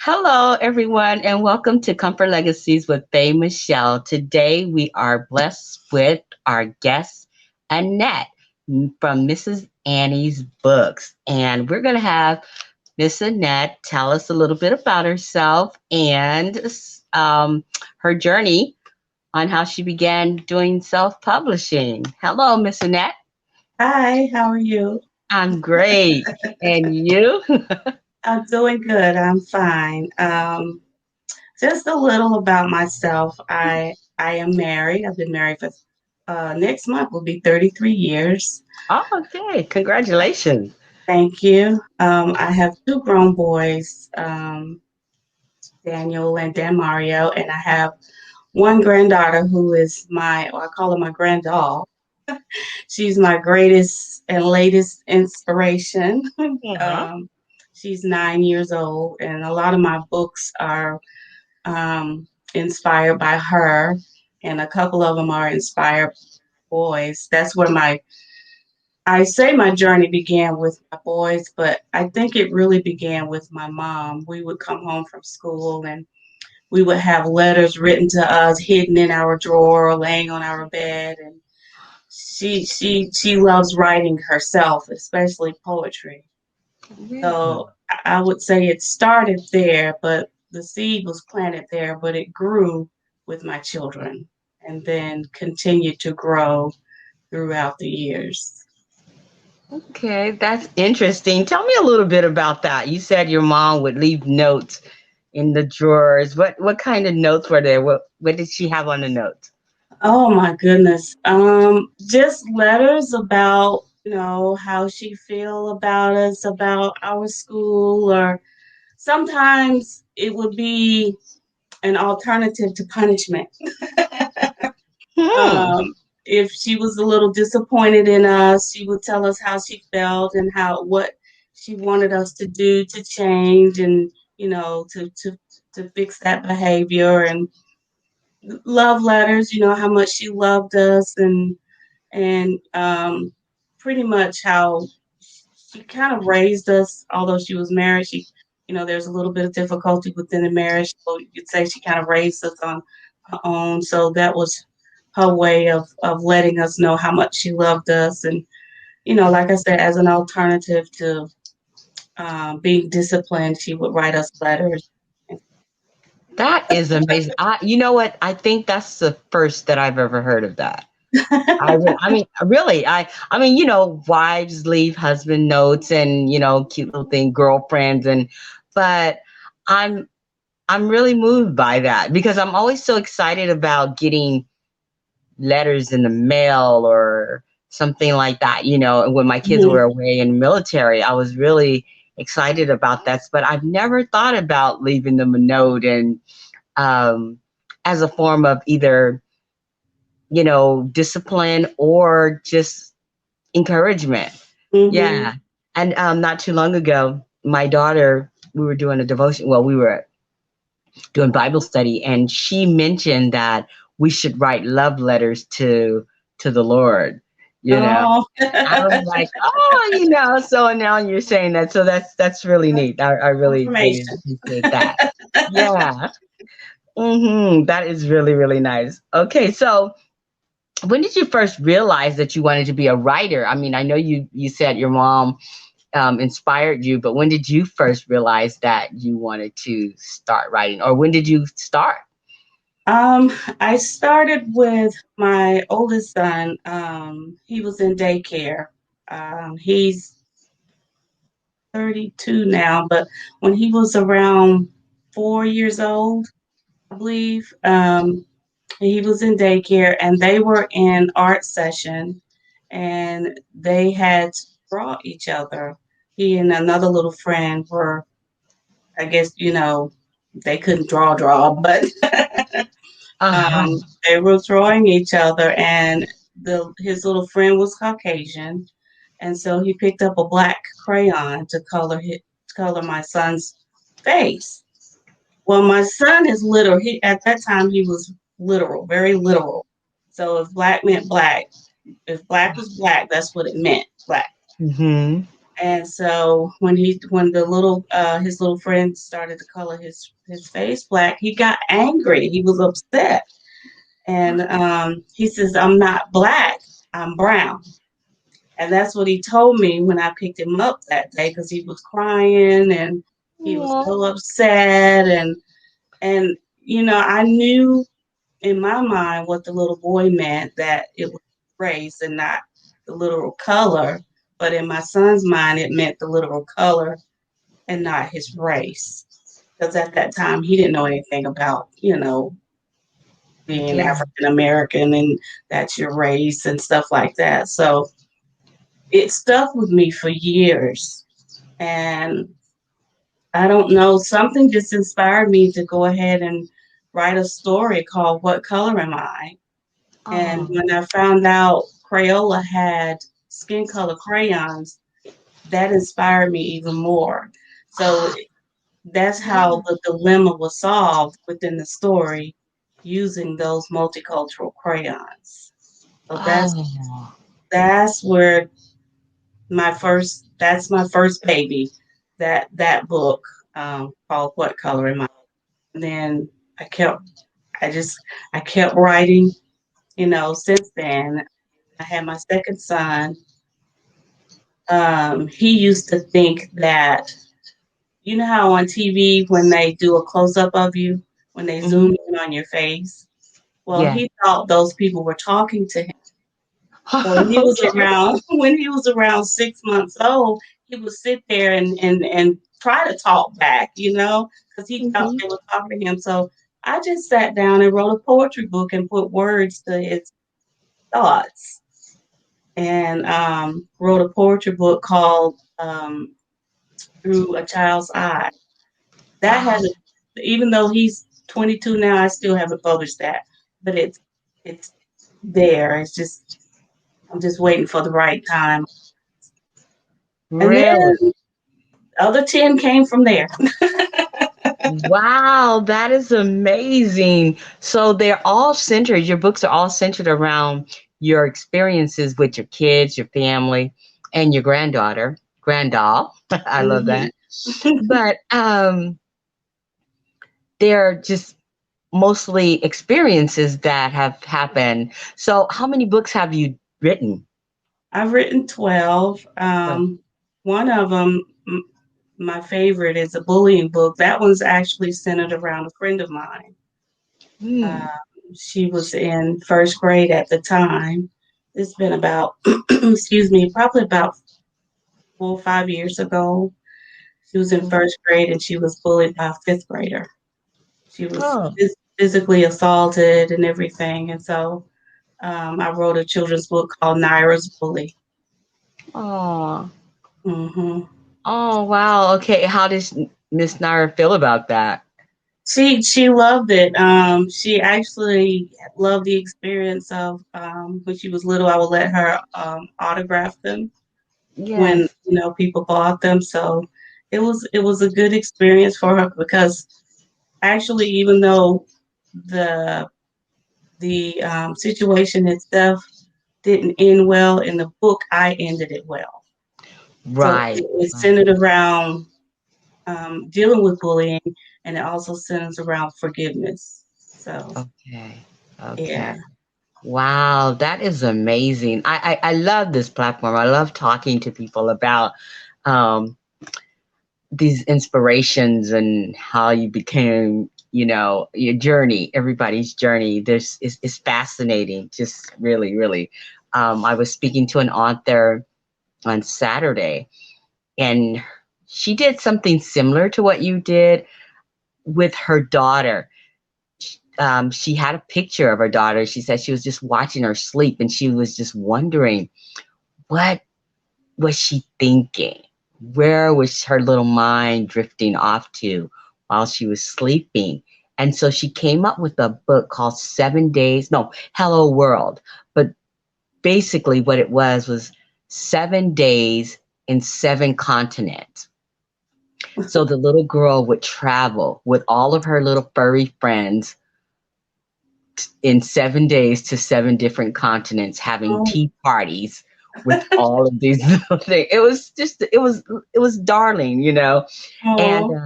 Hello, everyone, and welcome to Comfort Legacies with Faye Michelle. Today, we are blessed with our guest, Annette from Mrs. Annie's Books. And we're going to have Miss Annette tell us a little bit about herself and her journey on how she began doing self publishing. Hello, Miss Annette. Hi, how are you? I'm great. And you? I'm doing good. I'm fine. Just a little about myself. I am married. I've been married for next month will be 33 years. Oh, okay. Congratulations. Thank you. I have two grown boys, Daniel and Dan Mario, and I have one granddaughter who is I call her my granddoll. She's my greatest and latest inspiration. Yeah. um, she's 9 years old, and a lot of my books are inspired by her, and a couple of them are inspired boys. That's where I say my journey began with my boys, but I think it really began with my mom. We would come home from school and we would have letters written to us hidden in our drawer or laying on our bed, and she loves writing herself, especially poetry. Yeah. So I would say it started there, but the seed was planted there, but it grew with my children and then continued to grow throughout the years. Okay, that's interesting. Tell me a little bit about that. You said your mom would leave notes in the drawers. What kind of notes were there? What did she have on the notes? Oh my goodness. Just letters about, how she feel about us, about our school, or sometimes it would be an alternative to punishment. Hmm. Um, if she was a little disappointed in us, she would tell us how she felt and what she wanted us to do to change and to fix that behavior, and love letters. How much she loved us, and pretty much how she kind of raised us. Although she was married, there's a little bit of difficulty within the marriage, so you could say she kind of raised us on her own. So that was her way of letting us know how much she loved us, and like I said, as an alternative to being disciplined, she would write us letters. That is amazing. You know what? I think that's the first that I've ever heard of that. I mean, really, I mean, wives leave husband notes and cute little thing, girlfriends, but I'm I'm really moved by that because I'm always so excited about getting letters in the mail or something like that. When my kids were Mhm. away in the military, I was really excited about that. But I've never thought about leaving them a note and um, as a form of either, discipline or just encouragement. Mhm. Yeah. And not too long ago, my daughter, we were doing a devotion. Well, we were doing Bible study, and she mentioned that we should write love letters to the Lord. You know, Oh. I was like, oh, So now you're saying that, so that's really neat. I really Confirmation. appreciate that. Yeah. That is really really nice. Okay, so when did you first realize that you wanted to be a writer? I mean, I know you said your mom inspired you, but when did you first realize that you wanted to start writing, or when did you start? Um, I started with my oldest son. He was in daycare. He's 32 now, but when he was around 4 years old, I believe, he was in daycare and they were in art session and they had to draw each other. He and another little friend were, I guess, they couldn't draw, but Uh-huh. they were drawing each other, and his little friend was Caucasian, and so he picked up a black crayon to color my son's face. Well, my son is literal. He at that time he was literal, very literal. So if black meant black, if black was black, that's what it meant, black. Mm-hmm. And so when the little his little friend started to color his face black, he got angry. He was upset, and he says, "I'm not black. I'm brown." And that's what he told me when I picked him up that day because he was crying and he was Aw. so upset and I knew in my mind what the little boy meant, that it was race and not the literal color. But in my son's mind, it meant the literal color and not his race. Because at that time, he didn't know anything about, being Yeah. African American and that's your race and stuff like that. So it stuck with me for years. And I don't know, something just inspired me to go ahead and write a story called What Color Am I? And Oh. when I found out Crayola had skin color crayons, that inspired me even more. So that's how Yeah. the dilemma was solved within the story using those multicultural crayons. So Oh. that's where that's my first baby, that book called What Color Am I? And then I kept I just I kept writing, since then. I had my second son. He used to think that, you know how on TV when they do a close up of you, when they Hmm. zoom in on your face? Well, Yeah. he thought those people were talking to him. So Okay. when he was around 6 months old, he would sit there and try to talk back, because he thought Hmm. they were talking to him. So I just sat down and wrote a poetry book and put words to his thoughts, and wrote a poetry book called Through a Child's Eye. That Wow. hasn't, even though he's 22 now, I still haven't published that, but it's there. It's just I'm just waiting for the right time. And Really? then other 10 came from there. Wow, that is amazing. So they're all centered, your books are all centered around your experiences with your kids, your family, and your granddaughter, granddoll. I love Mhm. that. But they're just mostly experiences that have happened. So how many books have you written? I've written 12. Well, One of them, my favorite, is a bullying book. That one's actually centered around a friend of mine. hmm. Uh, she was in first grade at the time. It's been about, excuse me, probably about 4 or 5 years ago. She was in first grade and she was bullied by a fifth grader. She was Oh, physically assaulted and everything. And so I wrote a children's book called Naira's Bully. oh, Hmm. oh, wow. Okay, how does Miss Naira feel about that? She loved it. She actually loved the experience of when she was little. I would let her autograph them when Yes. people bought them. So it was a good experience for her because actually, even though the the situation itself didn't end well in the book, I ended it well. So Right, it right. centered around dealing with bullying, and it also centers around forgiveness. So Okay. Okay. yeah. Wow, that is amazing. I love this platform. I love talking to people about um, these inspirations and how you became, your journey, everybody's journey. This is fascinating. Just really, really. I was speaking to an author on Saturday, and she did something similar to what you did with her daughter. She had a picture of her daughter. She said she was just watching her sleep and she was just wondering what was she thinking? Where was her little mind drifting off to while she was sleeping? And so she came up with a book called 7 Days, no, Hello World. But basically, what it was 7 days in seven continents. So the little girl would travel with all of her little furry friends in 7 days to seven different continents, having Oh, tea parties with all of these little things. It was just, it was darling, you know. And Oh,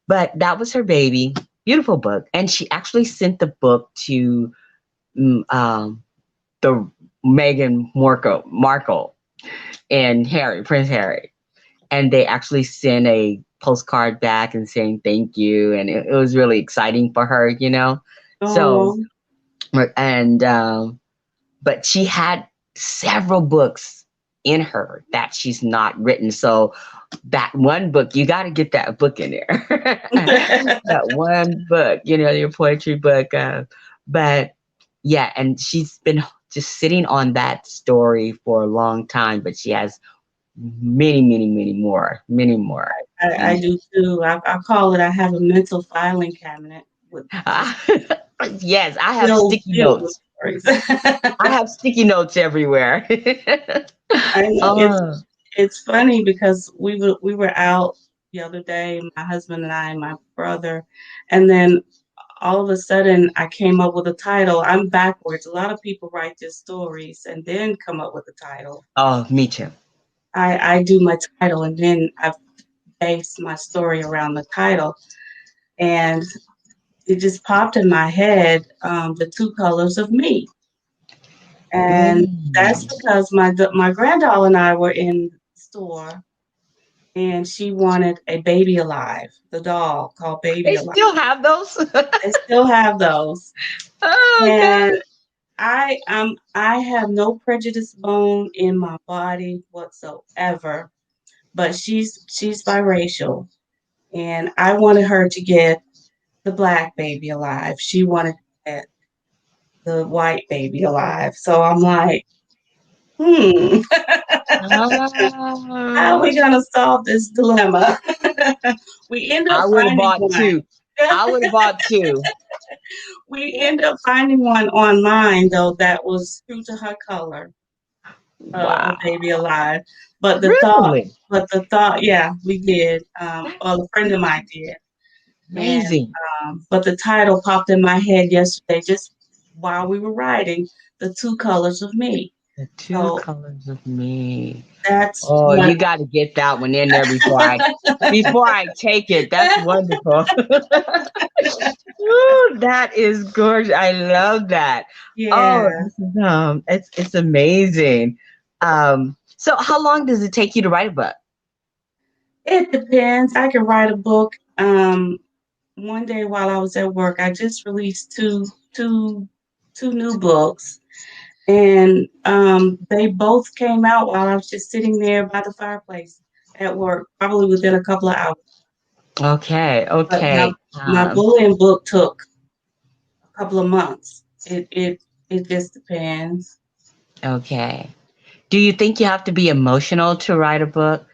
but that was her baby. Beautiful book, and she actually sent the book to the Markle and Prince Harry, and they actually sent a postcard back and saying thank you, and it was really exciting for her, you know. So oh, and but she had several books in her that she's not written. So that one book, you got to get that book in there. That one book, you know, your poetry book. But yeah, and she's been just sitting on that story for a long time, but she has many more. I And do too. I call it, I have a mental filing cabinet with just yes, I have sticky filled with notes. stories. I have sticky notes everywhere. I know Oh, it's funny because we were out the other day, my husband and I and my brother, and then all of a sudden I came up with a title. I'm backwards. A lot of people write their stories and then come up with a title. oh, me too. I do my title and then I base my story around the title. And it just popped in my head, the two colors of me. And that's Mm. because my granddaughter and I were in the store and she wanted a Baby Alive, the doll called Baby They Alive. still have those? They still have those. Oh And God. I have no prejudice bone in my body whatsoever, but she's biracial and I wanted her to get the black baby alive. She wanted to get the white baby alive. So I'm like, hmm, how are Ah, we gonna solve this dilemma? We end up I would have finding bought one. two. I would have bought two. We end up finding one online though that was true to her color, a Wow. baby alive. But the thought, Really? yeah, we did. Well, a friend of mine did, and Amazing. but the title popped in my head yesterday just while we were writing, "The Two Colors of Me." The two So colors of me. that's Oh, what. you got to get that one in there before I take it. That's wonderful. Ooh, that is gorgeous. I love that. Oh, Yeah, this is it's amazing. So how long does it take you to write a book? it depends. I can write a book. One day while I was at work, I just released two new books, and they both came out while I was just sitting there by the fireplace at work, probably within a couple of hours. Okay, But my okay. my bullying book took a couple of months. It just depends. Okay. Do you think you have to be emotional to write a book?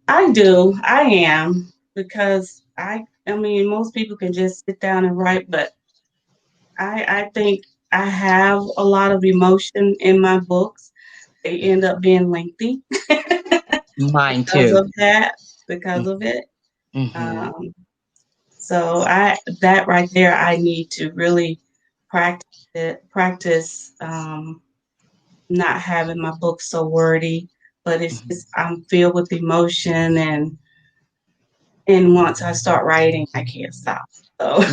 I do. I am because I mean most people can just sit down and write, but I think I have a lot of emotion in my books. They end up being lengthy Mine because too. of that, because of it. Mm-hmm. Um, so I that right there, I need to really practice not having my book so wordy, but it's just I'm filled with emotion and once I start writing, I can't stop. So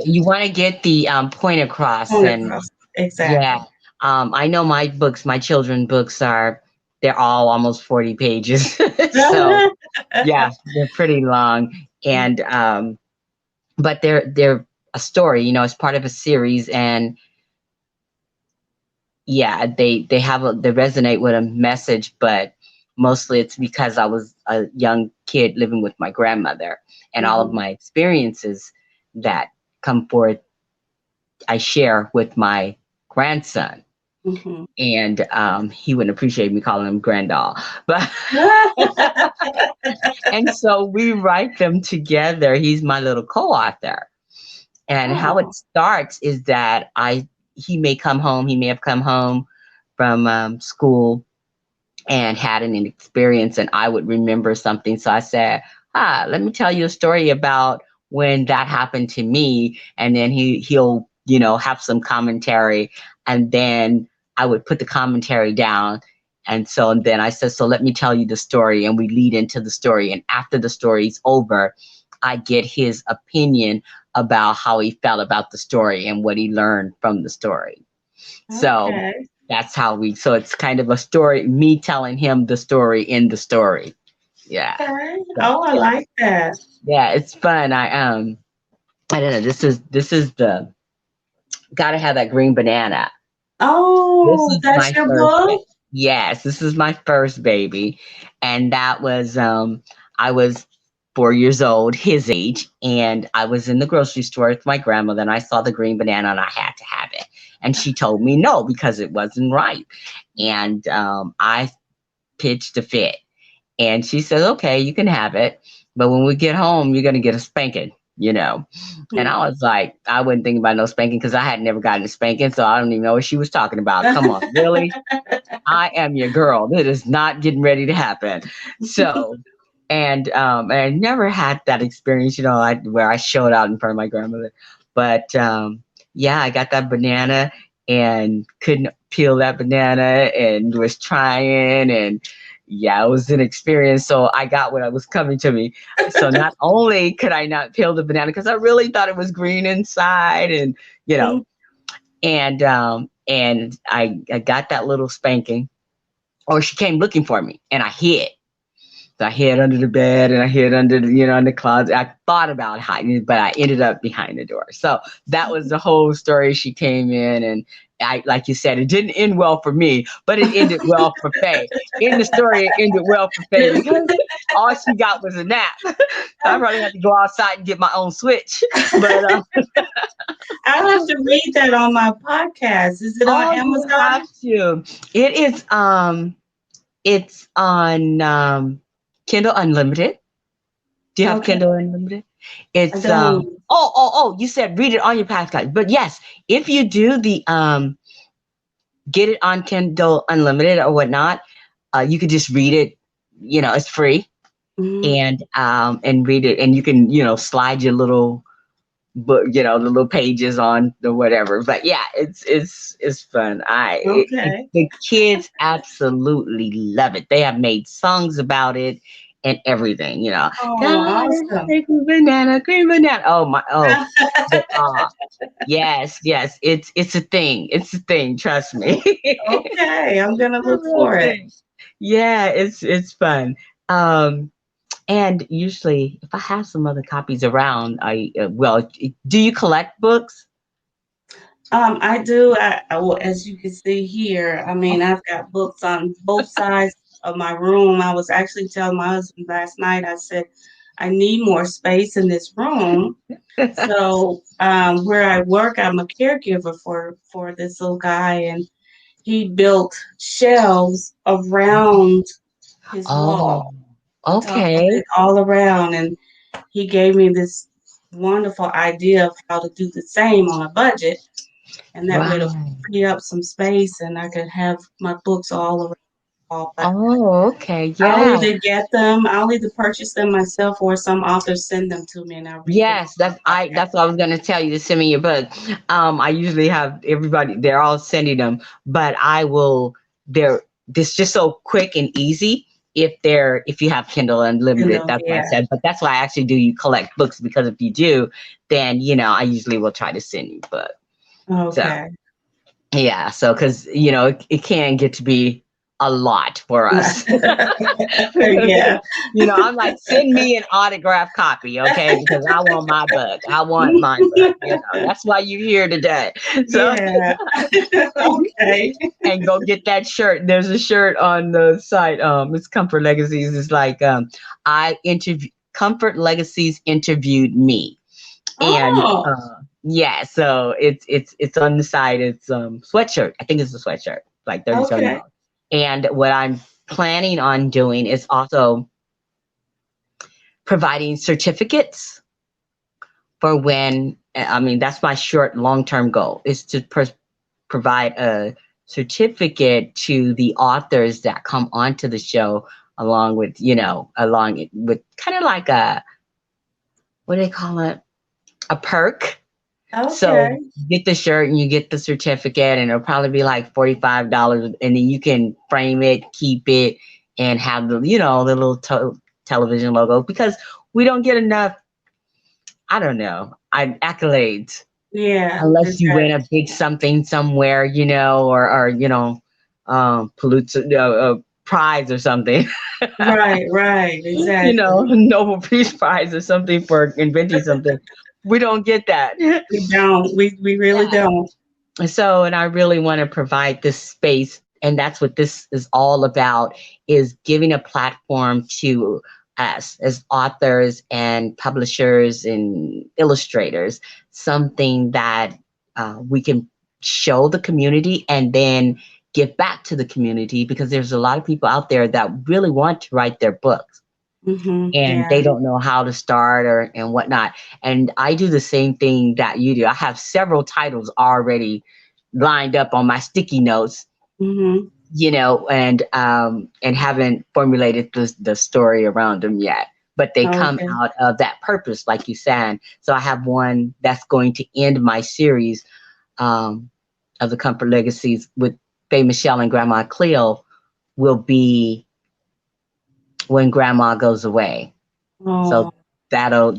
You want to get the point across, going and across exactly. yeah. I know my books, my children books they're all almost 40 pages. So yeah, they're pretty long. And but they're a story, you know, it's part of a series, and yeah, they resonate with a message, but mostly it's because I was a young kid living with my grandmother, and all of Mhm, my experiences that come forth I share with my grandson. mhm. And he wouldn't appreciate me calling him granddoll, but and so we write them together. He's my little co-author. And how Oh, it starts is that he may have come home from school and had an experience, and I would remember something. So I said, let me tell you a story about when that happened to me. And then he'll, you know, have some commentary. And then I would put the commentary down. And so and then I said, so let me tell you the story. And we lead into the story. And after the story's over, I get his opinion about how he felt about the story and what he learned from the story. So Okay. that's how so it's kind of a story, me telling him the story in the story. Yeah. Okay. So Oh, I yeah. like that. Yeah, it's fun. I don't know. This is the gotta have that green banana. This Oh, is that's my your first book? baby. Yes, this is my first baby. And that was I was 4 years old, his age, and I was in the grocery store with my grandmother and I saw the green banana and I had to have it. And she told me no because it wasn't ripe. And I pitched a fit. And she said, okay, you can have it. But when we get home, you're going to get a spanking, you know. And I was like, I wasn't thinking about no spanking because I had never gotten a spanking. So I don't even know what she was talking about. Come on, really? I am your girl. That is not getting ready to happen. So, and I never had that experience, where I showed out in front of my grandmother. But yeah, I got that banana and couldn't peel that banana and was trying and yeah, it was an experience. So I got what was coming to me. So not only could I not peel the banana because I really thought it was green inside, and you know, and I got that little spanking, or she came looking for me, and I hid. So I hid under the bed and I hid under in the closet. I thought about hiding, but I ended up behind the door. So that was the whole story. She came in and like you said, it didn't end well for me, but it ended well for Faye. In the story, it ended well for Faye because all she got was a nap. So I probably had to go outside and get my own switch. But I'll have to read that on my podcast. Is it on oh, you have Amazon? to. It is it's on Kindle Unlimited. Do you have Okay. Kindle Unlimited? I It's don't. you said read it on your podcast. But yes, if you do the get it on Kindle Unlimited or whatnot, you could just read it, it's free Mhm. and read it and you can, slide your little book, the little pages on the whatever. But yeah, it's fun. Okay. The kids absolutely love it. They have made songs about it and everything. Oh, God, awesome. green banana, green banana. Oh my, but yes, it's a thing. It's a thing. Trust me. Okay, I'm gonna It's a look real for it. thing. Yeah, it's fun. Um, and usually, if I have some other copies around, do you collect books? I do. Well, as you can see here, I mean, I've got books on both sides of my room. I was actually telling my husband last night, I said, I need more space in this room. So, where I work, I'm a caregiver for this little guy, and he built shelves around his Oh, wall, on top of okay. it, all around. And he gave me this wonderful idea of how to do the same on a budget, and that would have Right. free up some space, and I could have my books all around the wall. But Oh, okay. Yeah. I'll either purchase them myself, or some authors send them to me and I read them Yes, on my podcast. that's what I was gonna tell you to send me your book. I usually have everybody, they're all sending them, but they're this just so quick and easy if you have Kindle You Unlimited. know, That's why I yeah. said, but that's why I actually do you collect books because if you do, then I usually will try to send you book. So Okay. yeah, so because it can get to be a lot for us. Yeah. I'm like, send me an autographed copy, okay? Because I want my book. I want my book. That's why you're here today. So, Yeah. Okay. and go get that shirt. There's a shirt on the site. It's Comfort Legacies. It's like, Comfort Legacies interviewed me, and Oh, yeah, so it's on the side. It's sweatshirt. I think it's a sweatshirt, like okay. $37. And what I'm planning on doing is also providing certificates for when, I mean, that's my short long term goal is to provide a certificate to the authors that come onto the show along with along with kind of like a, what do they call it, a perk. So Okay. you get the shirt and you get the certificate, and it'll probably be like $45, and then you can frame it, keep it, and have the the little television logo because we don't get enough. I don't know. Accolades Yeah, unless you win exactly. a big something somewhere, or Pulitzer prize or something, Right, right, exactly. Nobel Peace Prize or something for inventing something. We don't get that. We don't. We really Yeah. don't. So, and I really want to provide this space, and that's what this is all about, is giving a platform to us as authors and publishers and illustrators, something that we can show the community and then give back to the community, because there's a lot of people out there that really want to write their books and Yeah. they don't know how to start or and whatnot. And I do the same thing that you do. I have several titles already lined up on my sticky notes, hmm and haven't formulated the story around them yet. But they come Okay. out of that purpose, like you said. So I have one that's going to end my series um, of the Comfort Legacies with Faye Michelle and Grandma Cleo, will be when Grandma goes away. Oh, So that'll,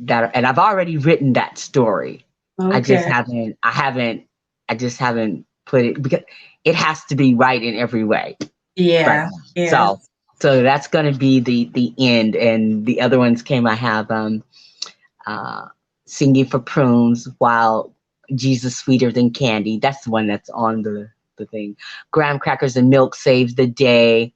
and I've already written that story. I just okay. haven't, I haven't, I just haven't put it because it has to be right in every way right Yeah. now. Yeah. So that's going to be the end, and the other ones came. I have uh, Singing for Prunes while Jesus Sweeter Than Candy. That's the one that's on the thing. Graham Crackers and Milk Saves the Day.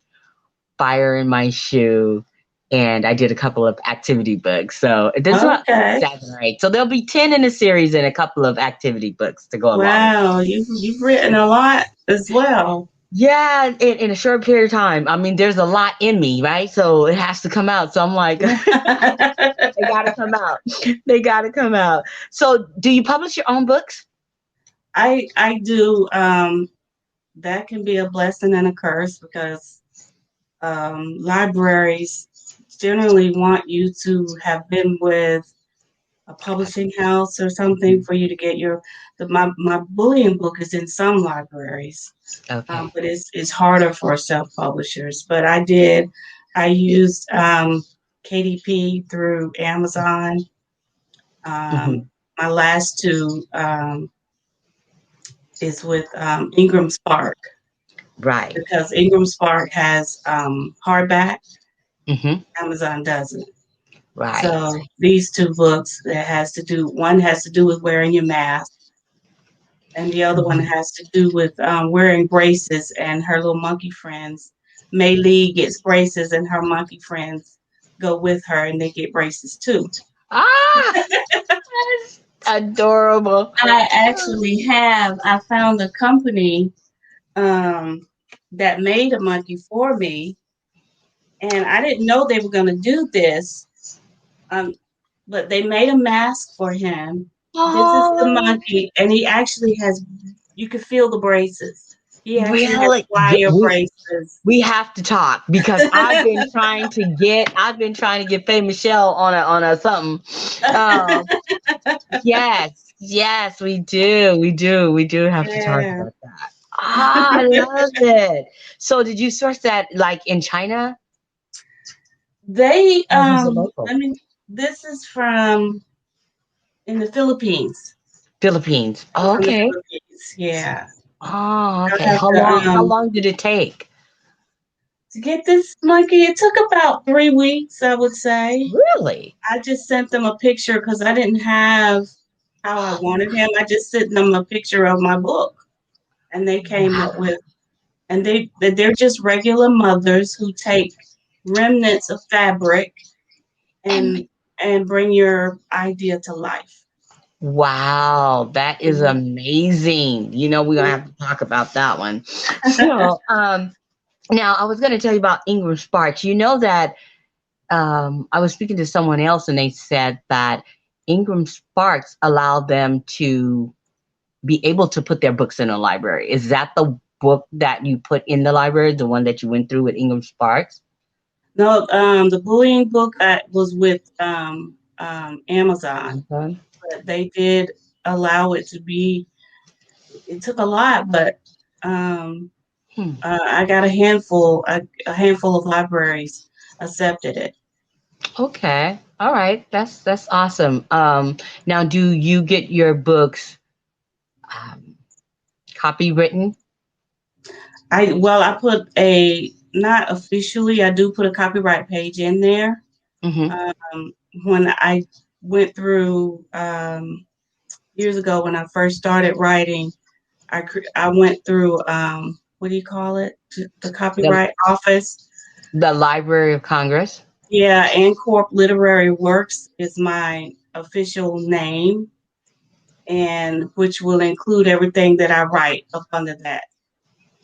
Fire in My Shoe, and I did a couple of activity books. So there's about Okay. 7 or 8. So there'll be 10 in the series and a couple of activity books to go along. Wow. You've written a lot as well. Yeah, in a short period of time. I mean, there's a lot in me, right? So it has to come out. So I'm like, they got to come out. They got to come out. So do you publish your own books? I do. That can be a blessing and a curse because libraries generally want you to have been with a publishing house or something for you to get my bullying book is in some libraries, Okay. but it's harder for self publishers. But I used KDP through Amazon. Um, Hmm. my last two is with Ingram Spark Right. because Ingram Spark has hardback. Hmm. Amazon doesn't. Right. So these two books that has to do one has to do with wearing your mask, and the other one Mhm. has to do with wearing braces. And her little monkey friends, May Lee gets braces, and her monkey friends go with her, and they get braces too. Ah, that's adorable. I found a company um, that made a monkey for me, and I didn't know they were going to do this. Um, but they made a mask for him. This is the Oh, monkey, and he actually has. You can feel the braces. He actually has really? Yeah, wire braces. we have to talk because I've been trying to get Faye Michelle on a something. Um, yes, yes, we do have to talk Yeah. about that. Ah, I love it. So did you source that like in China They or was it local? let me this is from in the Philippines. Philippines. It's Oh, from the okay. Philippines. Yeah. Oh, I okay. have How long to how long did it take? get this monkey. It took about 3 weeks, I would say. Really? I just sent them a picture because I didn't have how I wanted him. I just sent them a picture of my book, and they came up Wow. with, and they're just regular mothers who take remnants of fabric And and bring your idea to life. wow, that is Mhm. amazing. We're gonna have to talk about that one. So, now I was gonna tell you about Ingram Sparks. You know that I was speaking to someone else and they said that Ingram Sparks allowed them to be able to put their books in a library. Is that the book that you put in the library, the one that you went through with Ingram Sparks? No, the bullying book was with Amazon, Okay. but they did. allow it to be. It took a lot, but um, Hmm. I got a handful of libraries accepted it. Okay. All right. That's awesome. Now, do you get your books um, copywritten? I put a not officially. I do put a copyright page in there. Mm-hmm. Um, when I went through years ago when I first started writing, I went through what do you call it? The The copyright office. the Library of Congress. Yeah, Ancorp Literary Works is my official name, and which will include everything that I write up under that.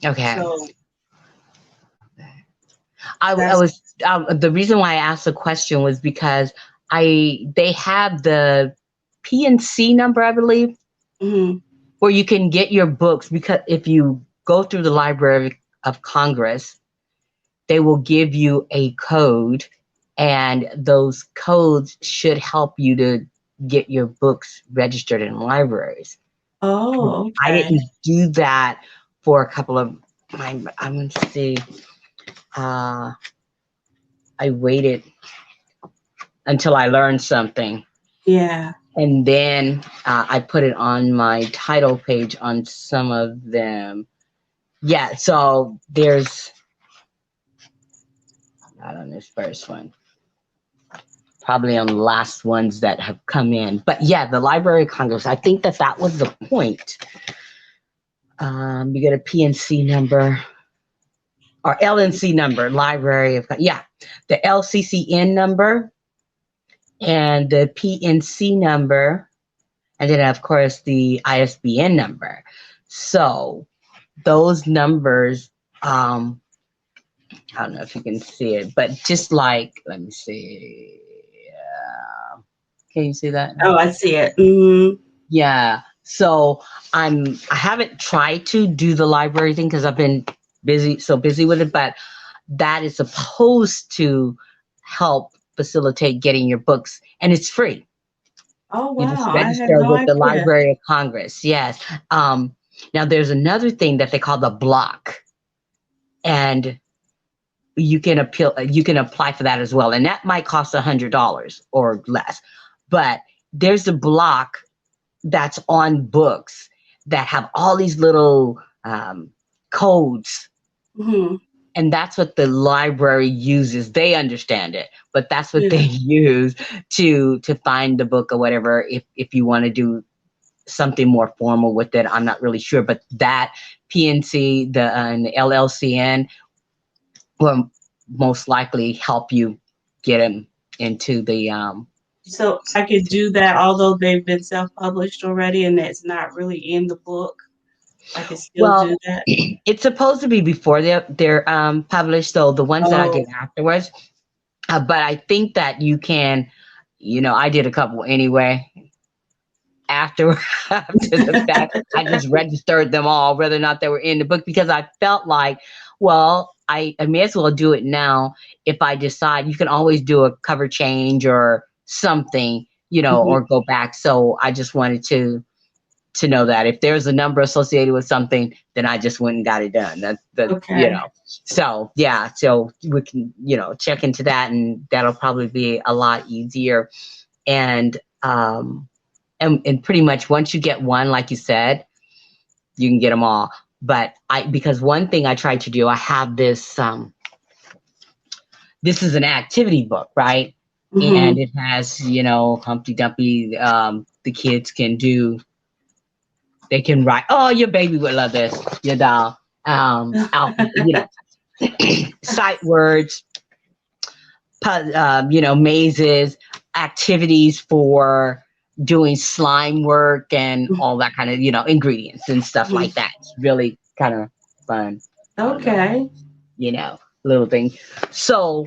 Okay. So I that's was the reason why I asked the question was because they have the PNC number, I believe, mhm. where you can get your books because if you go through the Library of Congress, they will give you a code, and those codes should help you to get your books registered in libraries. Oh, I okay. didn't do that for a couple of I'm going to see. Uh, I waited until I learned something. Yeah. And then I put it on my title page on some of them. Yeah, so there's not on this first one, probably on the last ones that have come in. But yeah, the Library of Congress, I think that was the point. You get a PNC number or LNC number, Library of, yeah, the LCCN number and the PNC number, and then of course the ISBN number. So those numbers, I don't know if you can see it, but just like, let me see. Can you see that? Oh, I see it. Hmm. Yeah. So I haven't tried to do the library thing because I've been so busy with it, but that is supposed to help facilitate getting your books, and it's free. Oh, You just wow. I had register no with the idea. Library of Congress. Yes. Now there's another thing that they call the block, and you can apply for that as well, and that might cost $100 or less. But there's a block that's on books that have all these little codes, Hmm. and that's what the library uses. They understand it, but that's what they Yeah. use to find the book or whatever. If you want to do something more formal with it, I'm not really sure, but that PNC, and the LLCN will most likely help you get them into the So I could do that, although they've been self-published already, and it's not really in the book. I can still do well, that. it's supposed to be before they're published, so the ones that I Oh, did afterwards. But I think that you can, I did a couple anyway. After after the fact, I just registered them all, whether or not they were in the book, because I felt like, well, I may as well do it now. If I decide, you can always do a cover change or something, mhm. or go back. So I just wanted to know that if there's a number associated with something, then I just went and got it done. Okay. So yeah, so we can, check into that, and that'll probably be a lot easier. And and pretty much once you get one, like you said, you can get them all. But because one thing I tried to do, I have this is an activity book, right? And Mhm. it has, Humpty Dumpty, the kids can do. They can write. Oh, your baby would love this. Your doll. Sight words, mazes, activities for doing slime work and all that kind of, ingredients and stuff Mhm. like that. It's really kind of fun. I don't know, Okay. you know, little thing. So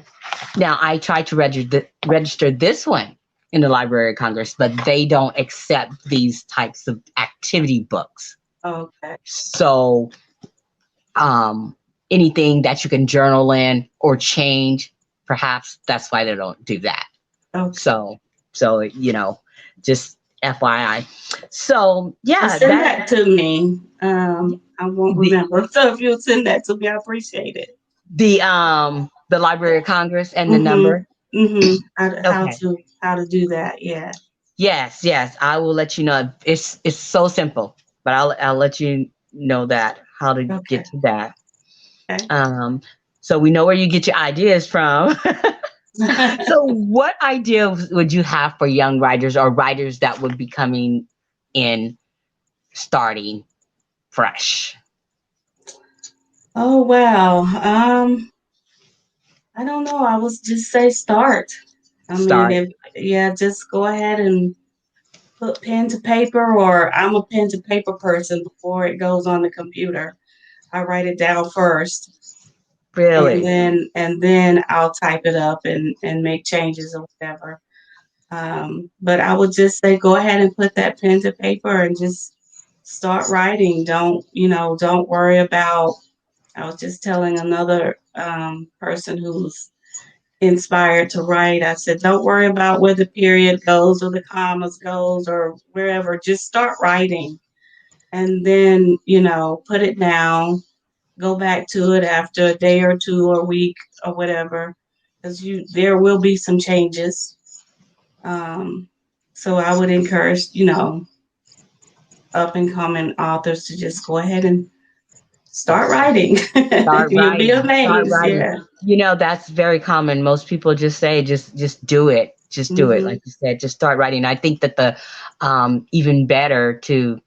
now I tried to register this one in the Library of Congress, but they don't accept these types of activity books. Okay. So um, anything that you can journal in or change, perhaps that's why they don't do that. Okay. So, just FYI. So Well, yeah, send that that to me. I won't the remember. So if you'll send that to me, I appreciate it. the Library of Congress and the Mhm. number. Mhm. Okay. How to do that? Yeah. Yes, yes. I will let you know. It's so simple, but I'll let you know that how to Okay. get to that. Okay. Um, so we know where you get your ideas from. So what ideas would you have for young writers or writers that would be coming in starting fresh? Oh wow. I don't know. I was just say start. I mean, Start. if yeah, just go ahead and put pen to paper, or I'm a pen to paper person before it goes on the computer. I write it down first, Really? and then I'll type it up and make changes or whatever. But I would just say go ahead and put that pen to paper and just start writing. Don't worry about. I was just telling another person who's inspired to write. I said, don't worry about where the period goes or the commas goes or wherever. Just start writing, and then put it down. Go back to it after a day or two or a week or whatever, because you there will be some changes. Um, so I would encourage up and coming authors to just go ahead and start writing. Start You'll be writing. Start amazed. writing. Yeah. That's very common. Most people just say, just do it. Just do it. Hmm. Like you said, just start writing. I think that the even better to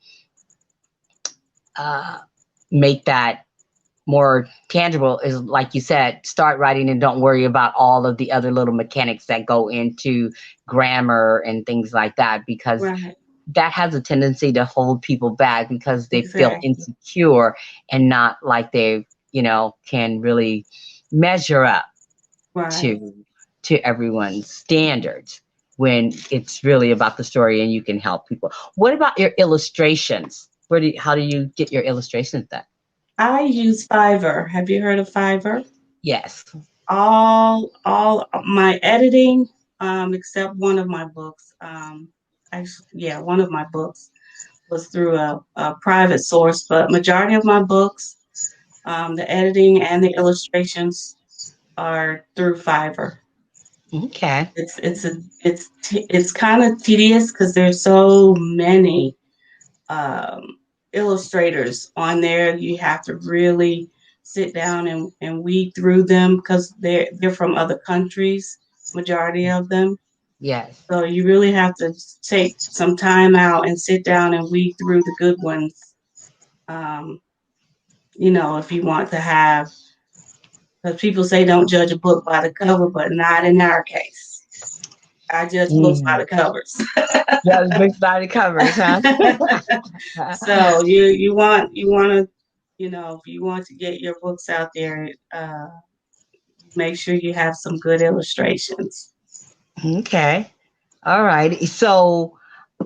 uh, make that more tangible is, like you said, start writing and don't worry about all of the other little mechanics that go into grammar and things like that, because Right. that has a tendency to hold people back because they feel Exactly. insecure and not like they, can really measure up Right. to everyone's standards when it's really about the story and you can help people. What about your illustrations? How do you get your illustrations done? I use Fiverr. Have you heard of Fiverr? Yes. All my editing, except one of my books. Actually, yeah, one of my books was through a private source, but majority of my books, the editing and the illustrations are through Fiverr. Okay. It's kind of tedious because there's so many um, illustrators on there. You have to really sit down and weed through them because they're from other countries, majority of them. Yes. So you really have to take some time out and sit down and weed through the good ones. Um, if you want to have, because people say don't judge a book by the cover, but not in our case. I judge books by Mm. the covers. Yeah, the books by the covers, huh? So you want to if you want to get your books out there, make sure you have some good illustrations. Okay. All right. So,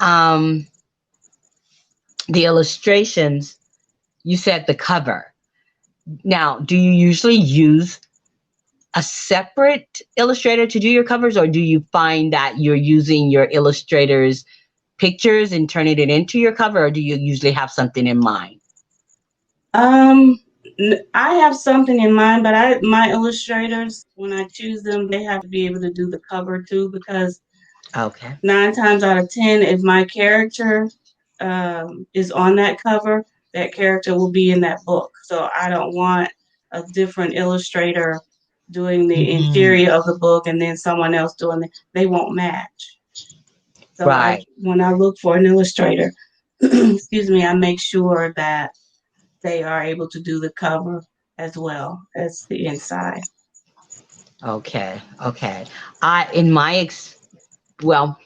um, the illustrations, you said the cover. Now, do you usually use a separate illustrator to do your covers, or do you find that you're using your illustrator's pictures and turning it into your cover, or do you usually have something in mind? Um, I have something in mind, but my illustrators, when I choose them, they have to be able to do the cover too, because Okay. 9 times out of 10, if my character is on that cover, that character will be in that book. So I don't want a different illustrator doing the Mhm. interior of the book and then someone else doing it. They won't match. So Right. when I look for an illustrator, excuse me, I make sure that they are able to do the cover as well as the inside. Okay. Okay. In my well,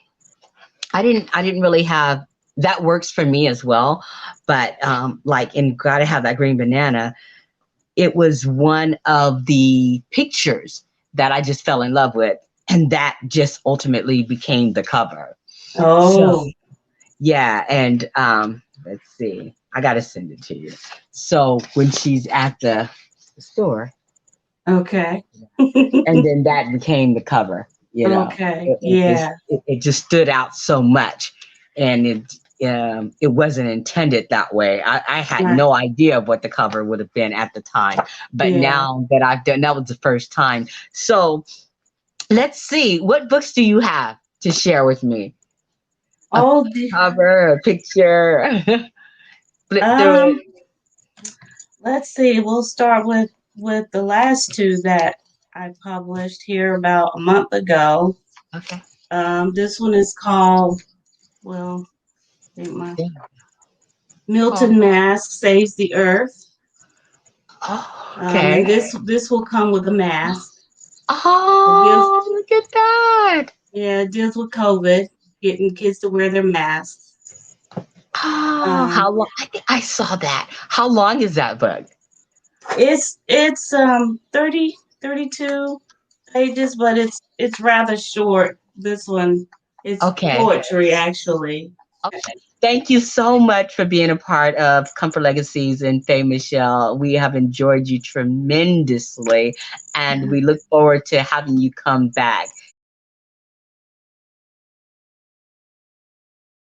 I didn't really have that works for me as well, but like in Gotta Have That Green Banana, it was one of the pictures that I just fell in love with, and that just ultimately became the cover. So Oh, yeah, and let's see, I gotta send it to you. So when she's at the store, okay. and then that became the cover. Okay. It Yeah. just stood out so much, and it wasn't intended that way. I had Right. no idea of what the cover would have been at the time, but Yeah. now that I've done, that was the first time. So let's see, what books do you have to share with me? A Oh, the, cover, a picture, flip through it. um, let's see. We'll start with the last two that I published here about a month ago. Okay. This one is called, well, I think my Yeah. Oh, Milton Mask Saves the Earth. oh, And okay. this will come with a mask. It deals, Oh, look at that. yeah, it deals with COVID, getting kids to wear their masks. Oh, how Um, long? I think I saw that. How long is that book? it's 30 32 pages, but it's rather short. This one, it's Okay. poetry actually. Okay. Thank you so much for being a part of Comfort Legacies and Faye Michelle. We have enjoyed you tremendously, and we look forward to having you come back.